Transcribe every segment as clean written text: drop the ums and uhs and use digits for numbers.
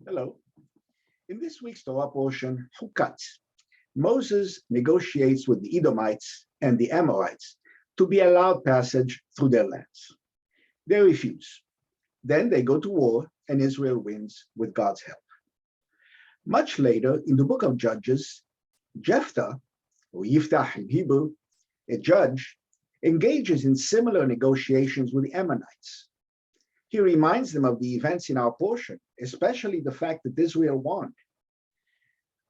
Hello. In this week's Torah portion, Hukat, Moses negotiates with the Edomites and the Amorites to be allowed passage through their lands. They refuse. Then they go to war, and Israel wins with God's help. Much later, in the book of Judges, Jephthah, or Yiftach in Hebrew, a judge, engages in similar negotiations with the Ammonites. He reminds them of the events in our portion, especially the fact that Israel won.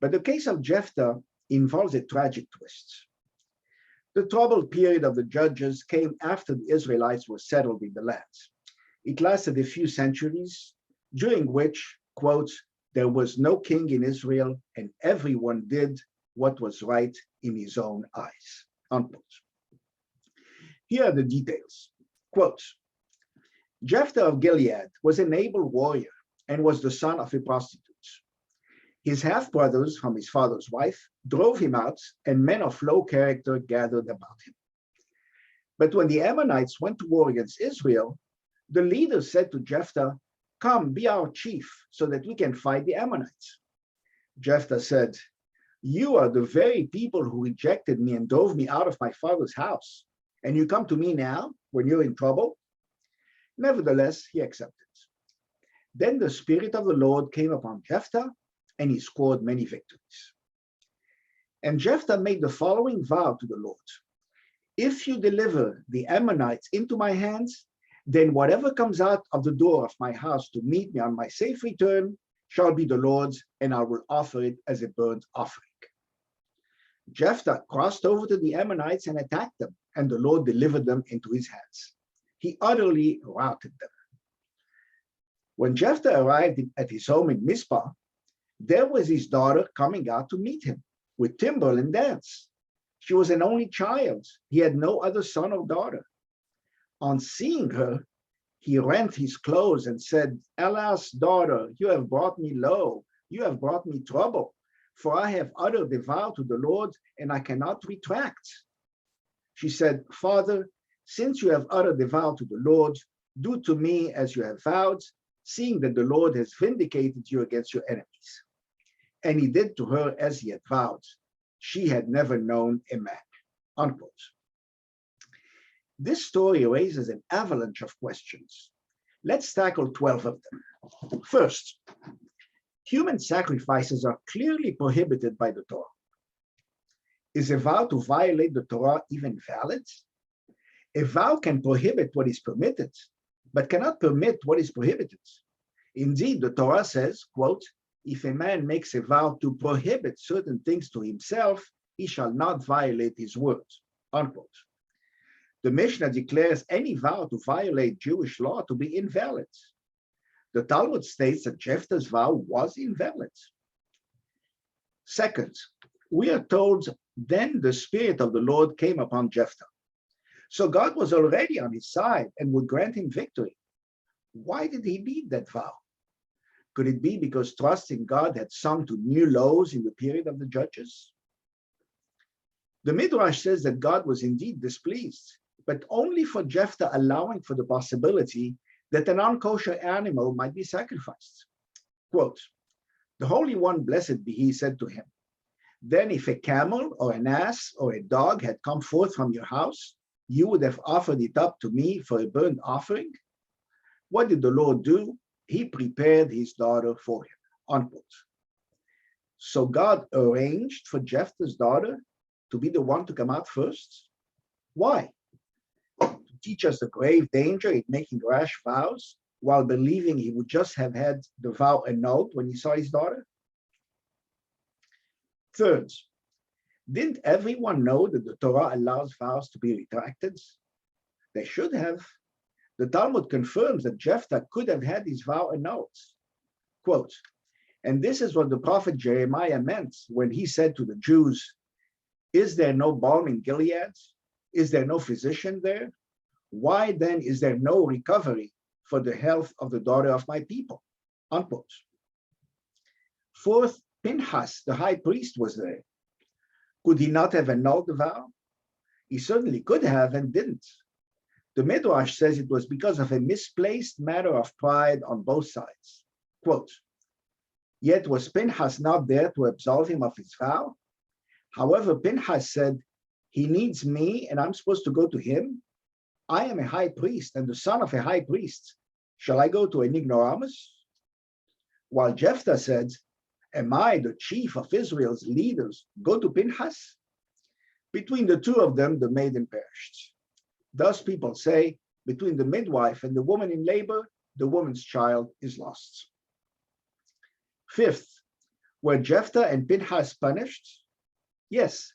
But the case of Jephthah involves a tragic twist. The troubled period of the judges came after the Israelites were settled in the lands. It lasted a few centuries, during which, quote, there was no king in Israel and everyone did what was right in his own eyes, unquote. Here are the details. Quote, Jephthah of Gilead was an able warrior and was the son of a prostitute. His half-brothers from his father's wife drove him out, and men of low character gathered about him. But when the Ammonites went to war against Israel, the leaders said to Jephthah, come, be our chief, so that we can fight the Ammonites. Jephthah said, you are the very people who rejected me and drove me out of my father's house, and you come to me now when you're in trouble? Nevertheless, he accepted. Then the Spirit of the Lord came upon Jephthah, and he scored many victories. And Jephthah made the following vow to the Lord. If you deliver the Ammonites into my hands, then whatever comes out of the door of my house to meet me on my safe return shall be the Lord's, and I will offer it as a burnt offering. Jephthah crossed over to the Ammonites and attacked them, and the Lord delivered them into his hands. He utterly routed them. When Jephthah arrived at his home in Mizpah, there was his daughter coming out to meet him with timbrel and dance. She was an only child. He had no other son or daughter. On seeing her, he rent his clothes and said, alas, daughter, you have brought me low. You have brought me trouble, for I have uttered a vow to the Lord, and I cannot retract. She said, Father, since you have uttered a vow to the Lord, do to me as you have vowed, seeing that the Lord has vindicated you against your enemies. And he did to her as he had vowed. She had never known a man, unquote. This story raises an avalanche of questions. Let's tackle 12 of them. First, human sacrifices are clearly prohibited by the Torah. Is a vow to violate the Torah even valid? A vow can prohibit what is permitted, but cannot permit what is prohibited. Indeed, the Torah says, quote, if a man makes a vow to prohibit certain things to himself, he shall not violate his word, unquote. The Mishnah declares any vow to violate Jewish law to be invalid. The Talmud states that Jephthah's vow was invalid. Second, we are told, then the Spirit of the Lord came upon Jephthah. So God was already on his side and would grant him victory. Why did he need that vow? Could it be because trust in God had sunk to new lows in the period of the judges? The Midrash says that God was indeed displeased, but only for Jephthah allowing for the possibility that an unkosher animal might be sacrificed. Quote, the Holy One, blessed be he, said to him, then if a camel or an ass or a dog had come forth from your house, you would have offered it up to me for a burnt offering? What did the Lord do? He prepared his daughter for him, unquote. So God arranged for Jephthah's daughter to be the one to come out first? Why? To teach us the grave danger in making rash vows while believing he would just have had the vow annulled when he saw his daughter? Third, didn't everyone know that the Torah allows vows to be retracted? They should have. The Talmud confirms that Jephthah could have had his vow annulled. Quote, and this is what the prophet Jeremiah meant when he said to the Jews, is there no balm in Gilead? Is there no physician there? Why then is there no recovery for the health of the daughter of my people? Unquote. Fourth, Pinchas, the high priest, was there. Could he not have annulled the vow? He certainly could have and didn't. The Midrash says it was because of a misplaced matter of pride on both sides. Quote, Yet was Pinchas not there to absolve him of his vow? However, Pinchas said, he needs me and I'm supposed to go to him? I am a high priest and the son of a high priest. Shall I go to an ignoramus? While Jephthah said, am I the chief of Israel's leaders? Go to Pinchas? Between the two of them, the maiden perished. Thus people say, between the midwife and the woman in labor, the woman's child is lost. Fifth, were Jephthah and Pinchas punished? Yes,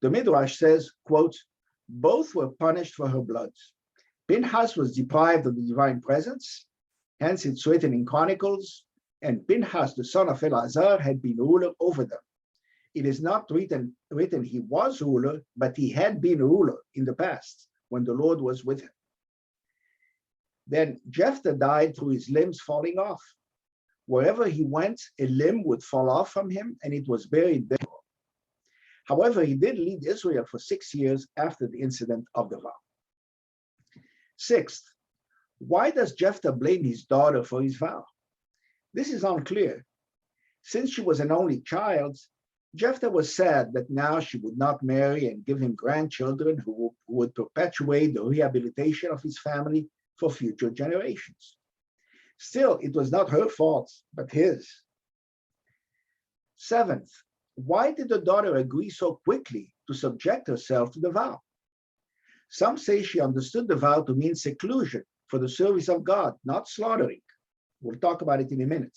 the Midrash says, quote, both were punished for her blood. Pinchas was deprived of the divine presence, hence it's written in Chronicles, and Pinchas, the son of Eleazar, had been ruler over them. It is not written he was ruler, but he had been ruler in the past when the Lord was with him. Then Jephthah died through his limbs falling off. Wherever he went, a limb would fall off from him, and it was buried there. However, he did lead Israel for 6 years after the incident of the vow. Sixth, why does Jephthah blame his daughter for his vow? This is unclear. Since she was an only child, Jephthah was sad that now she would not marry and give him grandchildren who would perpetuate the rehabilitation of his family for future generations. Still, it was not her fault, but his. Seventh, why did the daughter agree so quickly to subject herself to the vow? Some say she understood the vow to mean seclusion for the service of God, not slaughtering. We'll talk about it in a minute.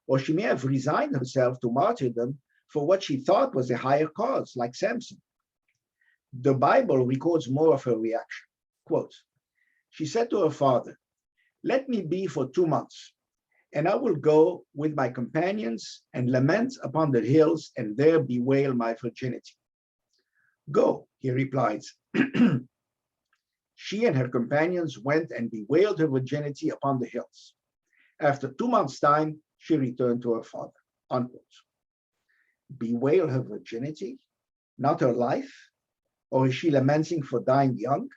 Or she may have resigned herself to martyrdom for what she thought was a higher cause, like Samson. The Bible records more of her reaction. Quote, she said to her father, let me be for 2 months, and I will go with my companions and lament upon the hills and there bewail my virginity. Go, he replied. She and her companions went and bewailed her virginity upon the hills. After 2 months' time, she returned to her father. Unquote. Bewail her virginity, not her life? Or is she lamenting for dying young?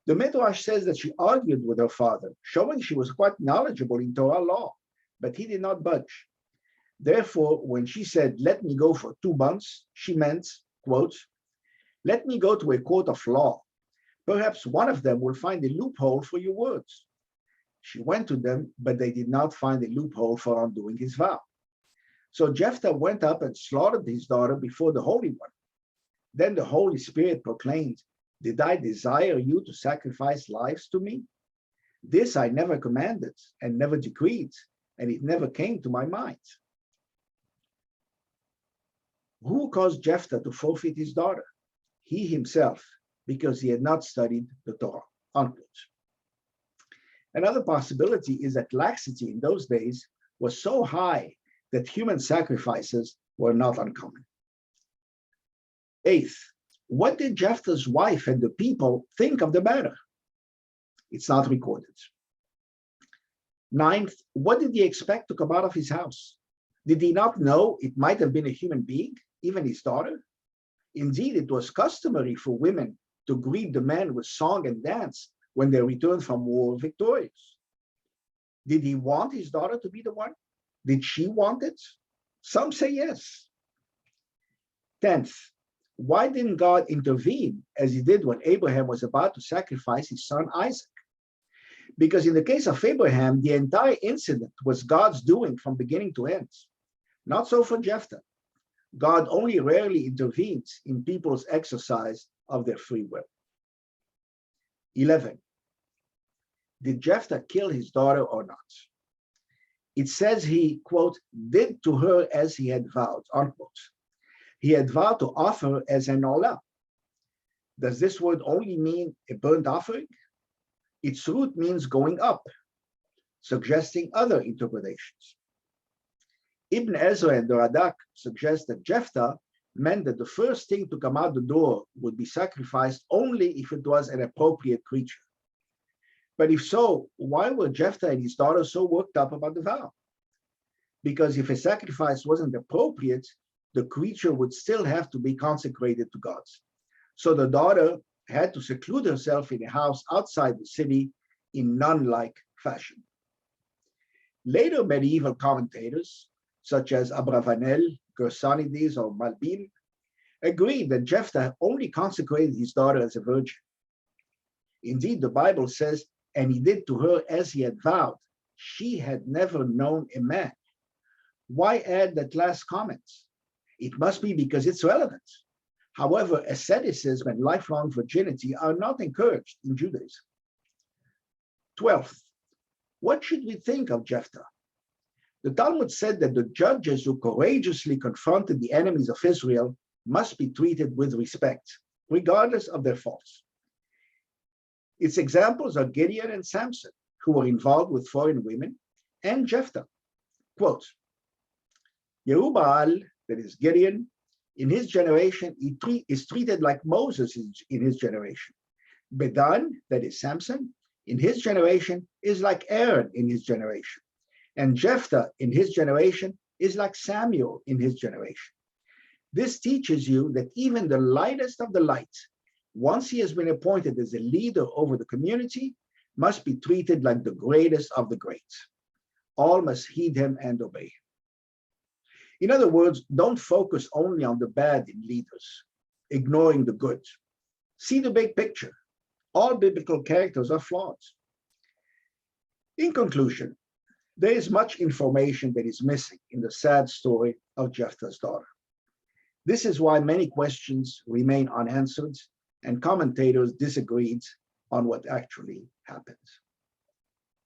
The Midrash says that she argued with her father, showing she was quite knowledgeable in Torah law, but he did not budge. Therefore, when she said, let me go for 2 months, she meant, quote, let me go to a court of law. Perhaps one of them will find a loophole for your words. She went to them, but they did not find a loophole for undoing his vow. So Jephthah went up and slaughtered his daughter before the Holy One. Then the Holy Spirit proclaimed, did I desire you to sacrifice lives to me? This I never commanded and never decreed, and it never came to my mind. Who caused Jephthah to forfeit his daughter? He himself, because he had not studied the Torah. Unquote. Another possibility is that laxity in those days was so high that human sacrifices were not uncommon. Eighth, what did Jephthah's wife and the people think of the matter? It's not recorded. Ninth, what did he expect to come out of his house? Did he not know it might have been a human being, even his daughter? Indeed, it was customary for women to greet the men with song and dance when they returned from war victorious. Did he want his daughter to be the one? Did she want it? Some say yes. 10th, why didn't God intervene as he did when Abraham was about to sacrifice his son Isaac? Because in the case of Abraham, the entire incident was God's doing from beginning to end. Not so for Jephthah. God only rarely intervenes in people's exercise of their free will. 11. Did Jephthah kill his daughter or not? It says he, quote, did to her as he had vowed, unquote. He had vowed to offer as an olah. Does this word only mean a burnt offering? Its root means going up, suggesting other interpretations. Ibn Ezra and the Radak suggest that Jephthah meant that the first thing to come out the door would be sacrificed only if it was an appropriate creature. But if so, why were Jephthah and his daughter so worked up about the vow? Because if a sacrifice wasn't appropriate, the creature would still have to be consecrated to God. So the daughter had to seclude herself in a house outside the city in nun-like fashion. Later medieval commentators, such as Abravanel, Gersonides, or Malbim, agreed that Jephthah only consecrated his daughter as a virgin. Indeed, the Bible says, and he did to her as he had vowed. She had never known a man. Why add that last comment? It must be because it's relevant. However, asceticism and lifelong virginity are not encouraged in Judaism. 12th, what should we think of Jephthah? The Talmud said that the judges who courageously confronted the enemies of Israel must be treated with respect, regardless of their faults. Its examples are Gideon and Samson, who were involved with foreign women, and Jephthah. Quote, Jerubbaal, that is Gideon, in his generation is treated like Moses in his generation. Bedan, that is Samson, in his generation is like Aaron in his generation. And Jephthah in his generation is like Samuel in his generation. This teaches you that even the lightest of the light, once he has been appointed as a leader over the community, must be treated like the greatest of the great. All must heed him and obey him. In other words, don't focus only on the bad in leaders, ignoring the good. See the big picture. All biblical characters are flawed. In conclusion, there is much information that is missing in the sad story of Jephthah's daughter. This is why many questions remain unanswered and commentators disagreed on what actually happened.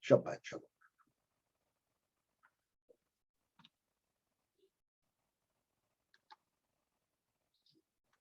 Shabbat Shalom.